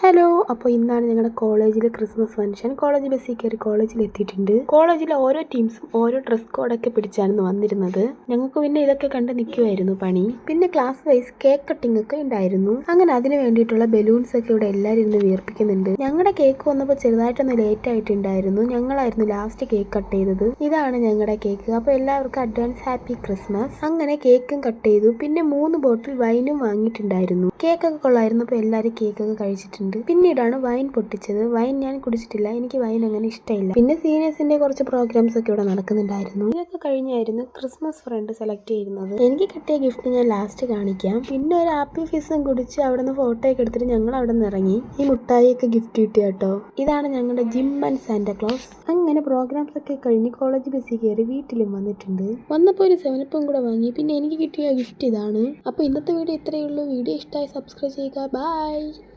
Hello, അപ്പോൾ ഇന്നാണ് ഞങ്ങളുടെ കോളേജിലെ ക്രിസ്മസ് ഫംഗ്ഷൻ. കോളേജ് ബസ്സിൽ കയറി കോളേജിൽ എത്തിയിട്ടുണ്ട്. കോളേജിലെ ഓരോ ടീംസും ഓരോ ഡ്രസ് കോഡൊക്കെ പിടിച്ചാണ് വന്നിരുന്നത്. ഞങ്ങൾക്ക് പിന്നെ ഇതൊക്കെ കണ്ട് നിൽക്കുമായിരുന്നു പണി. പിന്നെ ക്ലാസ് വൈസ് കേക്ക് കട്ടിംഗ് ഒക്കെ ഉണ്ടായിരുന്നു. അങ്ങനെ അതിന് വേണ്ടിയിട്ടുള്ള ബലൂൺസ് ഒക്കെ ഇവിടെ എല്ലാവരും ഇരുന്ന് വീർപ്പിക്കുന്നുണ്ട്. ഞങ്ങളുടെ കേക്ക് വന്നപ്പോൾ ചെറുതായിട്ടൊന്ന് ലേറ്റ് ആയിട്ടുണ്ടായിരുന്നു. ഞങ്ങളായിരുന്നു ലാസ്റ്റ് കേക്ക് കട്ട് ചെയ്തത്. ഇതാണ് ഞങ്ങളുടെ കേക്ക്. അപ്പോൾ എല്ലാവർക്കും അഡ്വാൻസ് ഹാപ്പി ക്രിസ്മസ്. അങ്ങനെ കേക്കും കട്ട് ചെയ്തു. പിന്നെ 3 ബോട്ടിൽ വൈനും വാങ്ങിയിട്ടുണ്ടായിരുന്നു. കേക്കൊക്കെ കൊള്ളായിരുന്നു. അപ്പോൾ എല്ലാവരും കേക്കൊക്കെ കഴിച്ചിട്ടുണ്ട്. പിന്നീടാണ് വൈൻ പൊട്ടിച്ചത്. വൈൻ ഞാൻ കുടിച്ചിട്ടില്ല, എനിക്ക് വൈൻ അങ്ങനെ ഇഷ്ടമില്ല. പിന്നെ സീനിയേഴ്സിന്റെ കുറച്ച് പ്രോഗ്രാംസ് ഒക്കെ ഇവിടെ നടക്കുന്നുണ്ടായിരുന്നു. ഇതൊക്കെ കഴിഞ്ഞായിരുന്നു ക്രിസ്മസ് ഫ്രണ്ട് സെലക്ട് ചെയ്യുന്നത്. എനിക്ക് കിട്ടിയ ഗിഫ്റ്റ് ഞാൻ ലാസ്റ്റ് കാണിക്കാം. പിന്നെ ഒരു ഹാപ്പി ഫിസും കുടിച്ച് അവിടെ നിന്ന് ഫോട്ടോ ഒക്കെ എടുത്തിട്ട് ഞങ്ങൾ അവിടെ നിന്ന് ഇറങ്ങി. ഈ മുട്ടായി ഒക്കെ ഗിഫ്റ്റ് കിട്ടി കേട്ടോ. ഇതാണ് ഞങ്ങളുടെ ജിം ആൻഡ് സാന്റാക്ലോസ്. അങ്ങനെ പ്രോഗ്രാംസ് ഒക്കെ കഴിഞ്ഞ് കോളേജ് ബസ്സിൽ കയറി വീട്ടിലും വന്നിട്ടുണ്ട്. വന്നപ്പോൾ ഒരു 7up കൂടെ വാങ്ങി. പിന്നെ എനിക്ക് കിട്ടിയ ഗിഫ്റ്റ് ഇതാണ്. അപ്പോൾ ഇന്നത്തെ വീഡിയോ ഇത്രയേ ഉള്ളൂ. വീഡിയോ ഇഷ്ടമായി സബ്സ്ക്രൈബ് ചെയ്യുക. ബൈ.